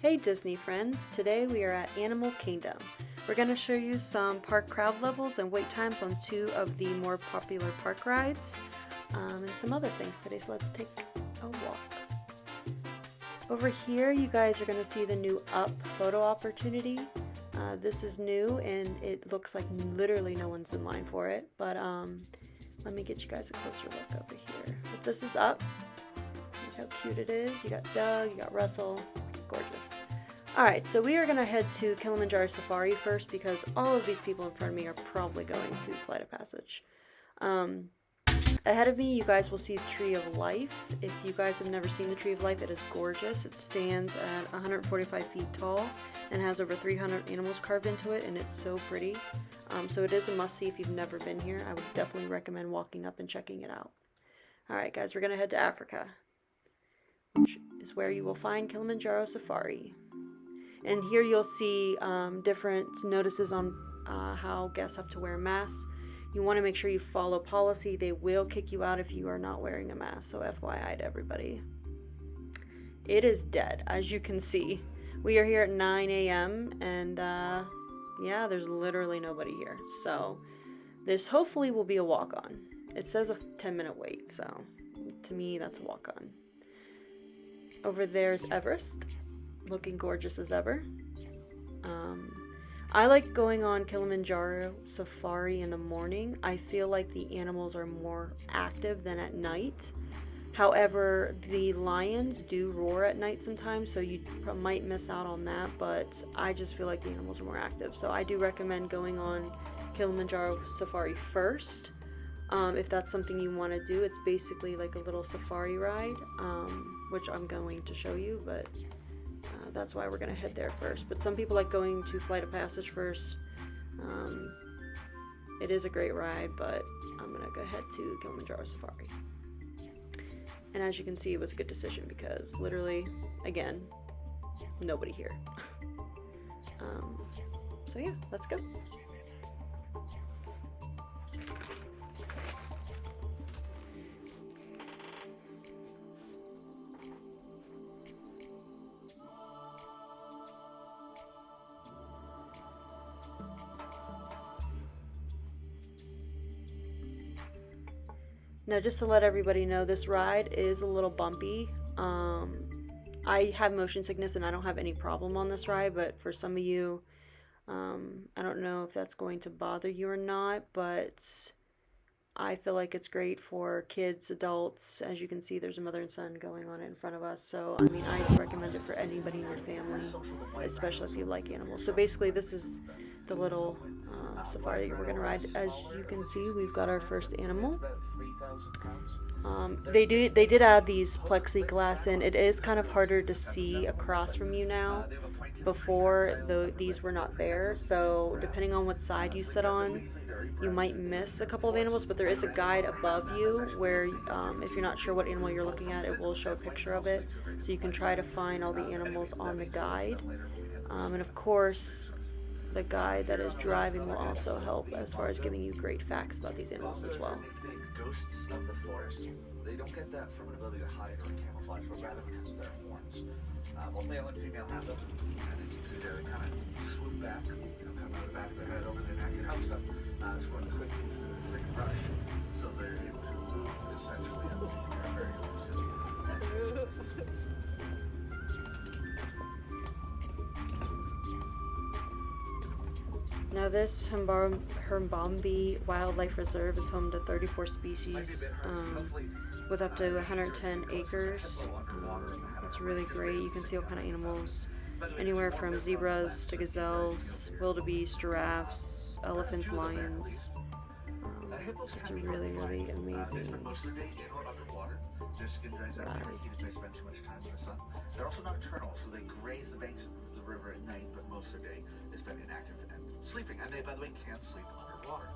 Hey Disney friends, today we are at Animal Kingdom. We're going to show you some park crowd levels and wait times on two of the more popular park rides, and some other things today, so let's take a walk. Over here you guys are going to see the new Up photo opportunity. This is new and it looks like literally no one's in line for it, but let me get you guys a closer look over here. But this is Up. Look how cute it is. You got Doug, you got Russell. Gorgeous. Alright, so we are going to head to Kilimanjaro Safari first because all of these people in front of me are probably going to Flight of Passage. Ahead of me, you guys will see the Tree of Life. If you guys have never seen the Tree of Life, it is gorgeous. It stands at 145 feet tall and has over 300 animals carved into it, and it's so pretty. So it is a must-see if you've never been here. I would definitely recommend walking up and checking it out. Alright guys, we're going to head to Africa, which is where you will find Kilimanjaro Safari. And here you'll see different notices on how guests have to wear masks. You want to make sure you follow policy. They will kick you out if you are not wearing a mask, so FYI to everybody. It is dead, as you can see. We are here at 9 a.m. and yeah, there's literally nobody here. So this hopefully will be a walk-on. It says a 10-minute wait, so to me that's a walk-on. Over there's Everest, looking gorgeous as ever. I like going on Kilimanjaro Safari in the morning. I feel like the animals are more active than at night. However, the lions do roar at night sometimes, so you might miss out on that, but I just feel like the animals are more active. So I do recommend going on Kilimanjaro Safari first. If that's something you want to do. It's basically like a little safari ride, which I'm going to show you, but that's why we're going to head there first. But some people like going to Flight of Passage first. It is a great ride, but I'm going to go ahead to Kilimanjaro Safari. And as you can see, it was a good decision because literally, again, nobody here. So yeah, let's go. Now, just to let everybody know, this ride is a little bumpy. I have motion sickness and I don't have any problem on this ride, but for some of you, I don't know if that's going to bother you or not, but I feel like it's great for kids, adults. As you can see, there's a mother and son going on it in front of us. So, I mean, I recommend it for anybody in your family, especially if you like animals. So basically, this is the little safari that we're going to ride. As you can see, we've got our first animal. They did add these plexiglass in. It is kind of harder to see across from you now. Before, these were not there, so depending on what side you sit on, you might miss a couple of animals, but there is a guide above you where if you're not sure what animal you're looking at, it will show a picture of it, so you can try to find all the animals on the guide. And of course, the guide that is driving will also help as far as giving you great facts about these animals as well. Ghosts of the forest. They don't get that from an ability to hide or camouflage, but rather because of their horns. Both male and female have them, and as you see there, they kind of swoop back, come out of the back of their head over their neck. It helps them to run quickly through the thick brush, so they're able to move essentially unseen. They're very elusive. Now this Humbambi Wildlife Reserve is home to 34 species with up to 110 acres. It's really great. You can see all kind of animals, anywhere from zebras to gazelles, wildebeest, giraffes, elephants, lions. It's a really, really amazing Their skin dries out and heated by spending too much time in the sun. They're also nocturnal, so they graze the banks of the river at night, but most of their day they spend inactive and sleeping. And they, by the way, can sleep underwater.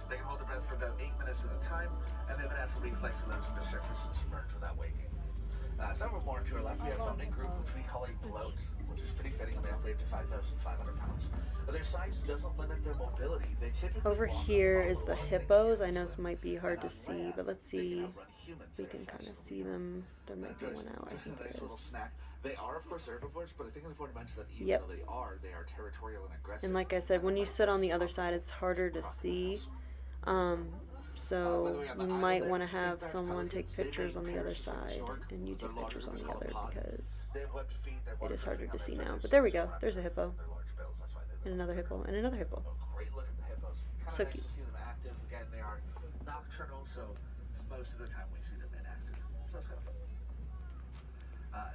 They can hold their breath for about 8 minutes at a time, and they have a natural reflex that allows them to surface and submerge without waking. Somewhere more to our left, we have a group which we call a bloat, which is pretty fitting. We have weigh up to 5,500 pounds. But their size doesn't limit their mobility. They typically Over here is the hippos. I know this might be hard to see, but let's see. We can kind of see them. There might be one out. I think there is. They are, of course, herbivores, but I think it's important to mention that even Yep. though they are territorial and aggressive. And like I said, when you sit on the other side, it's harder to see. So you might want to have someone take pictures on the other side, and you take pictures on the other because it is harder to see now. But there we go. There's a hippo, and another hippo, and another hippo. Great look at the hippos. So Nice cute. to see them active. Again, they are nocturnal, so most of the time we see them inactive. So that's kind of fun.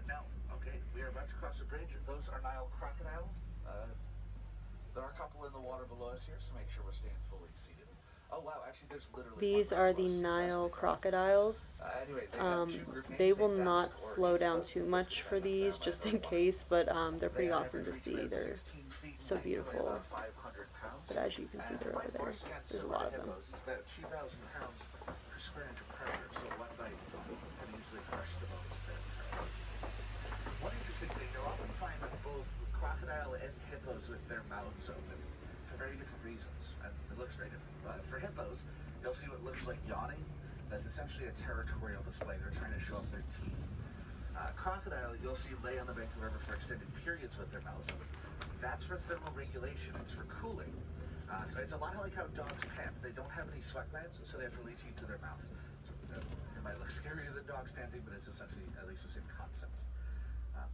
Now, okay, we are about to cross the bridge. Those are Nile Crocodile. There are a couple in the water below us here, so make sure we're staying fully seated. Oh wow, actually there's literally These are the Nile Crocodiles. Anyway, they have two group names. They will not slow down too much for these, just in case, but they're pretty awesome to see. They're so beautiful. But as you can see, they're over there. There's a lot of them. About 2,000 pounds per square inch of predator, so one bite can easily crush the bones of their prey. One interesting thing, you'll often find that both crocodile and hippos with their mouths open for very different reasons, and it looks very different. For hippos, you'll see what looks like yawning. That's essentially a territorial display. They're trying to show off their teeth. Crocodile, you'll see lay on the bank of the river for extended periods with their mouths open. That's for thermal regulation. It's for cooling. So it's a lot like how dogs pant. They don't have any sweat glands, so they have to release heat to their mouth. So, it might look scarier than dogs panting, but it's essentially at least the same concept.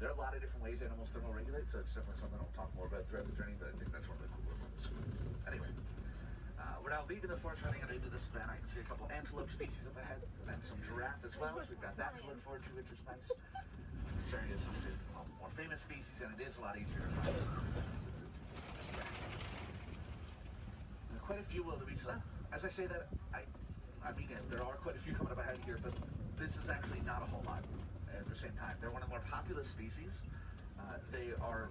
There are a lot of different ways animals thermoregulate, so it's definitely something I'll talk more about throughout the journey, but I think that's one of the cooler ones. Anyway, we're now leaving the forest, running out into the savannah. I can see a couple antelope species up ahead, and some giraffe as well, so we've got that to look forward to, which is nice. This area is some of the more famous species, and it is a lot easier to find. Quite a few wildebeest. As I say that, I mean it. There are quite a few coming up ahead here, but this is actually not a whole lot at the same time. They're one of the more populous species. They are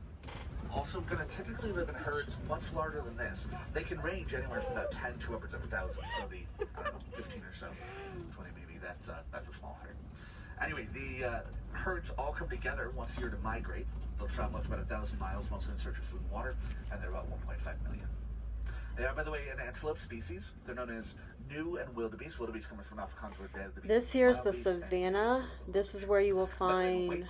also going to typically live in herds much larger than this. They can range anywhere from about 10 to upwards of 1,000. So the, I don't know, 15 or so, 20 maybe. That's a small herd. Anyway, the herds all come together once a year to migrate. They'll travel up to about 1,000 miles, mostly in search of food and water, and they're about 1.5 million. They are, by the way, an antelope species. They're known as new and wildebeest. Wildebeest coming from Afrikaans word. This here is the savannah. This is where you will find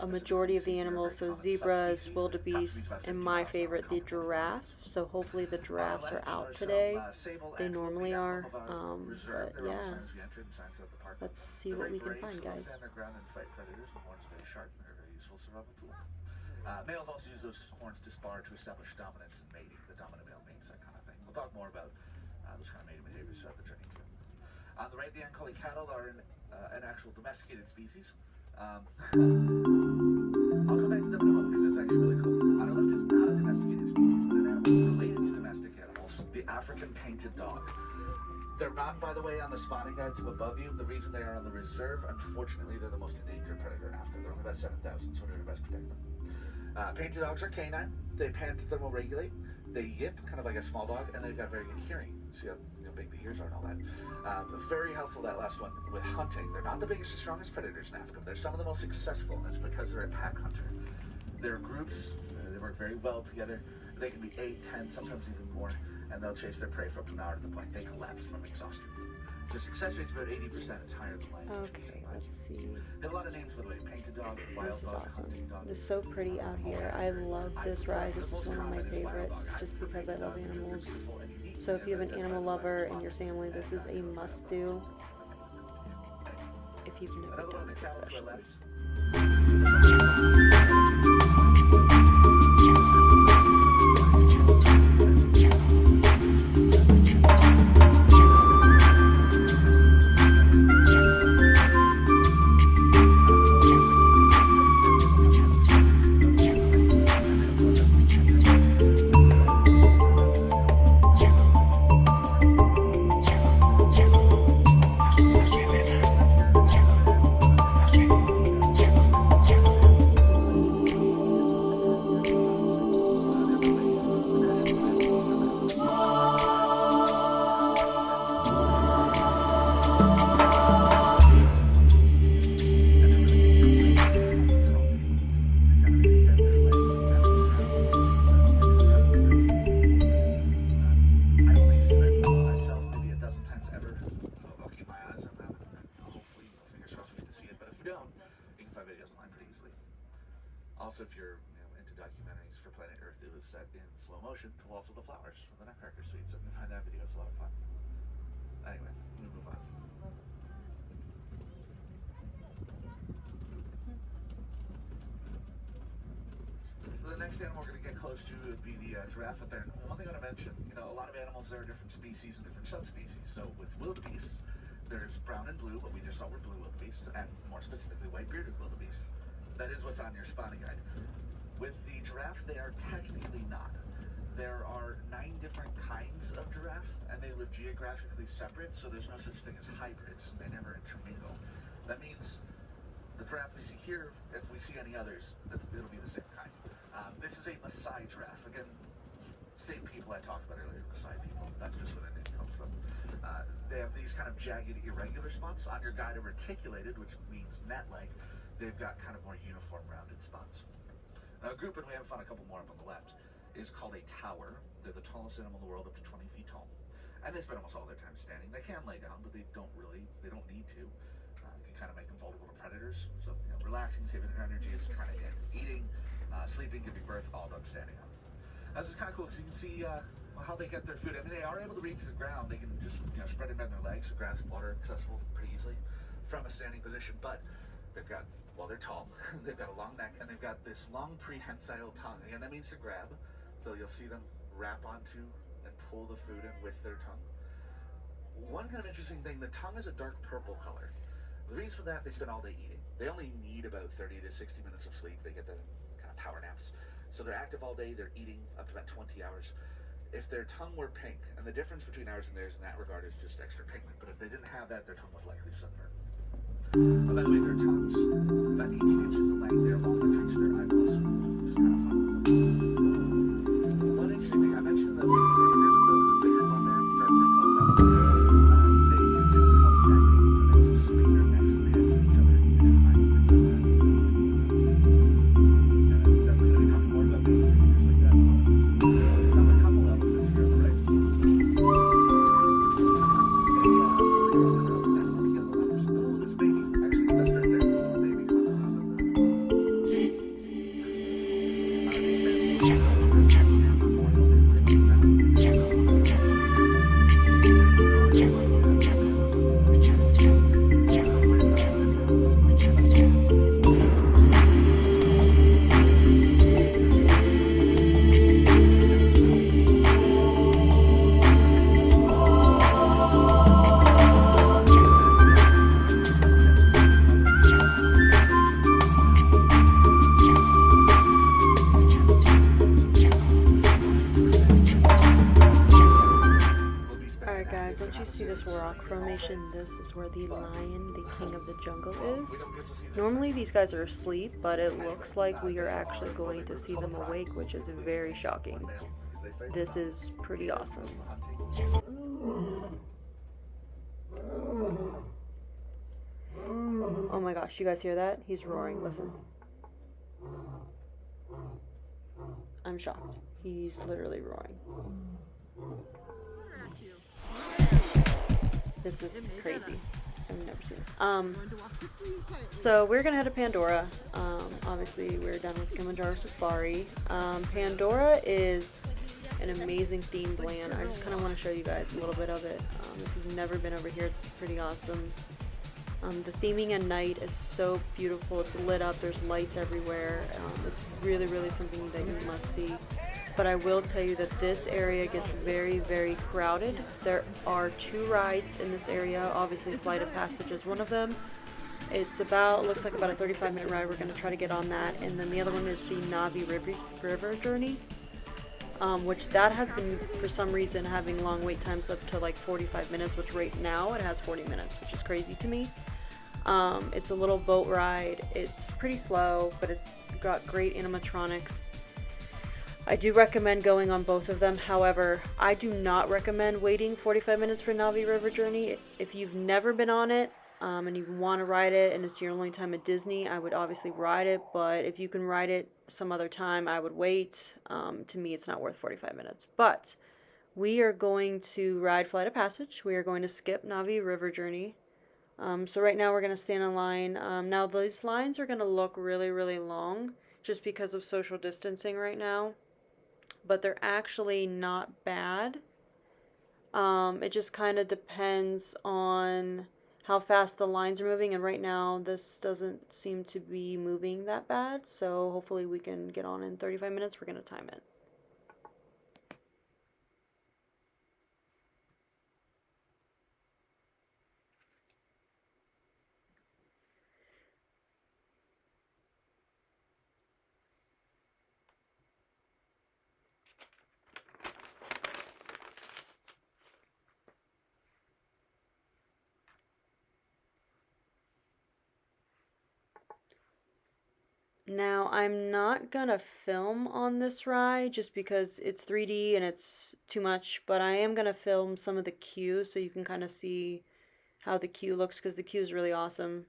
a majority of the animals. So zebras, wildebeest, and my favorite, the giraffe. So hopefully the giraffes are out today. They normally are. But yeah, let's see what we can find, guys. Males also use those horns to spar to establish dominance and mating. The dominant male mates, that kind of thing. We'll talk more about those kind of mating behaviors throughout the journey too. On the right, the Ankole cattle are an actual domesticated species. I'll come back to them in a moment because it's actually really cool. On our left is not a domesticated species, but an animal related to domestic animals, the African painted dog. They're not, by the way, on the spotting guides above you. The reason they are on the reserve, unfortunately, they're the most endangered predator in Africa. They're only about 7,000, so we're doing our best to protect them. Painted dogs are canine. They pant to thermoregulate. They yip, kind of like a small dog, and they've got very good hearing. See how big the ears are and all that. Very helpful, that last one, with hunting. They're not the biggest or strongest predators in Africa. They're some of the most successful, and it's because they're a pack hunter. They're groups. They work very well together. They can be 8, 10, sometimes even more, and they'll chase their prey for up to an hour to the point they collapse from exhaustion. So success rate's about 80%. It's higher than lions. Okay, let's see. They have a lot of names, by the way. Painted dog, This wild is dog, awesome. hunting dog. It's so pretty out here. I love this ride. This is one of my favorites just because I love animals. So if you have an animal lover in your family, this is a must-do. If you've never done it, especially. also, if you're into documentaries for Planet Earth, it was set in slow motion to Waltz of the Flowers from the Nutcracker Suite. So if you can find that video, it's a lot of fun. Anyway, we move on. The next animal we're going to get close to would be the giraffe. But there, one thing I want to mention, a lot of animals, there are different species and different subspecies. So with wildebeest, there's brown and blue, what we just saw were blue wildebeest, and more specifically white-bearded wildebeest. That is what's on your spotting guide. With the giraffe, they are technically not. There are 9 different kinds of giraffe, and they live geographically separate, so there's no such thing as hybrids. They never intermingle. That means the giraffe we see here, if we see any others, it'll be the same kind. This is a Maasai giraffe. Again, same people I talked about earlier, Maasai people. That's just where their name comes from. They have these kind of jagged, irregular spots. On your guide of reticulated, which means net-like, they've got kind of more uniform, rounded spots. Now, a group, and we haven't found a couple more up on the left, is called a tower. They're the tallest animal in the world, up to 20 feet tall. And they spend almost all their time standing. They can lay down, but they don't need to. It can kind of make them vulnerable to predators. So, relaxing, saving their energy is kind of it. Eating, sleeping, giving birth, all done standing up. Now, this is kind of cool because you can see how they get their food. I mean, they are able to reach the ground. They can just spread it on their legs, so grass and water accessible pretty easily from a standing position. But they've got, they're tall. They've got a long neck, and they've got this long prehensile tongue. Again, that means to grab. So you'll see them wrap onto and pull the food in with their tongue. One kind of interesting thing, the tongue is a dark purple color. The reason for that, they spend all day eating. They only need about 30 to 60 minutes of sleep. They get the kind of power naps. So they're active all day. They're eating up to about 20 hours. If their tongue were pink, and the difference between ours and theirs in that regard is just extra pigment, but if they didn't have that, their tongue was likely sunburned. By the way, their tongues, about 18 inches in length, they're long enough to reach their eyeballs, which is kind of fun. One interesting thing, I mentioned that here's the bigger one there, dark red called that. They do what's called necking, and they just swing their necks and heads at each other to hide each other. And I'm definitely going to be talking more about behaviors like that. We found a couple elephants here on the right. This baby, actually, that's right there. There's a little baby coming out of Don't you see this rock formation? This is where the lion, the king of the jungle, is. Normally these guys are asleep, but it looks like we are actually going to see them awake, which is very shocking. This is pretty awesome. Oh my gosh, you guys hear that? He's roaring, listen. I'm shocked. He's literally roaring. This is crazy. I've never seen this. So we're gonna head to Pandora. Obviously we're done with Kilimanjaro Safari. Pandora is an amazing themed land. I just kind of want to show you guys a little bit of it. If you've never been over here, it's pretty awesome. The theming at night is so beautiful. It's lit up. There's lights everywhere. It's really, really something that you must see. But I will tell you that this area gets very, very crowded. There are 2 rides in this area. Obviously, Flight of Passage is one of them. Looks like about a 35-minute ride. We're going to try to get on that. And then the other one is the Navi River Journey, which that has been, for some reason, having long wait times up to like 45 minutes, which right now it has 40 minutes, which is crazy to me. It's a little boat ride. It's pretty slow, but it's got great animatronics. I do recommend going on both of them. However, I do not recommend waiting 45 minutes for Navi River Journey. If you've never been on it and you want to ride it and it's your only time at Disney, I would obviously ride it. But if you can ride it some other time, I would wait. To me, it's not worth 45 minutes. But we are going to ride Flight of Passage. We are going to skip Navi River Journey. So right now we're going to stand in line. Now these lines are going to look really, really long. just because of social distancing right now, but they're actually not bad. It just kind of depends on how fast the lines are moving, and right now this doesn't seem to be moving that bad, so hopefully we can get on in 35 minutes. We're going to time it. Now, I'm not gonna film on this ride just because it's 3D and it's too much, but I am gonna film some of the queue so you can kind of see how the queue looks because the queue is really awesome.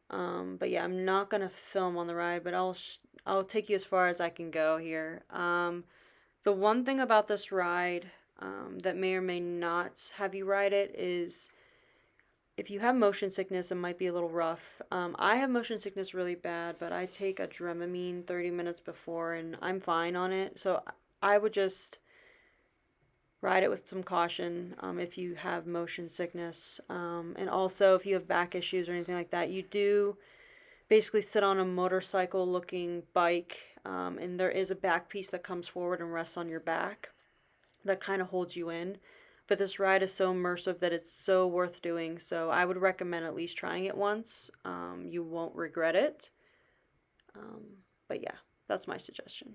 But yeah, I'm not gonna film on the ride, but I'll take you as far as I can go here. The one thing about this ride that may or may not have you ride it is if you have motion sickness, it might be a little rough. I have motion sickness really bad, but I take a Dramamine 30 minutes before and I'm fine on it. So I would just ride it with some caution if you have motion sickness. And also, if you have back issues or anything like that, you do basically sit on a motorcycle looking bike, and there is a back piece that comes forward and rests on your back that kind of holds you in. But this ride is so immersive that it's so worth doing. So I would recommend at least trying it once. You won't regret it. But yeah, that's my suggestion.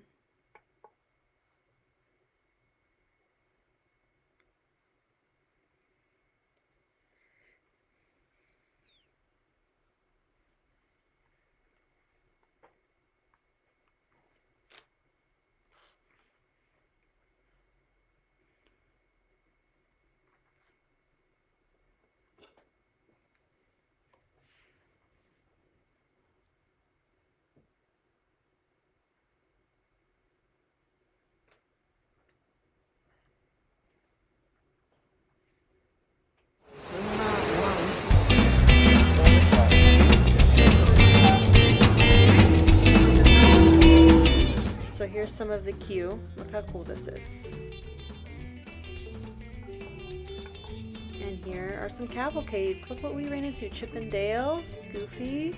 So here's some of the queue. Look how cool this is. And here are some cavalcades. Look what we ran into. Chip and Dale, Goofy.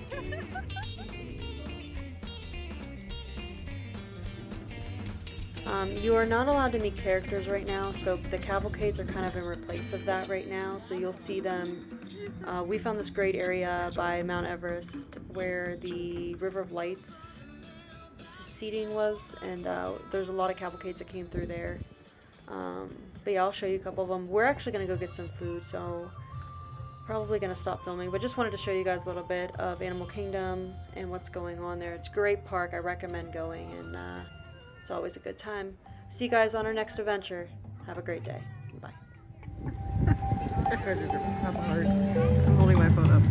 You are not allowed to meet characters right now, so the cavalcades are kind of in replace of that right now. So you'll see them. We found this great area by Mount Everest where the River of Lights seating was, and there's a lot of cavalcades that came through there. But yeah, I'll show you a couple of them. We're actually going to go get some food, so probably going to stop filming, but just wanted to show you guys a little bit of Animal Kingdom and what's going on there. It's a great park. I recommend going, and it's always a good time. See you guys on our next adventure. Have a great day. Bye. I'm holding my phone up.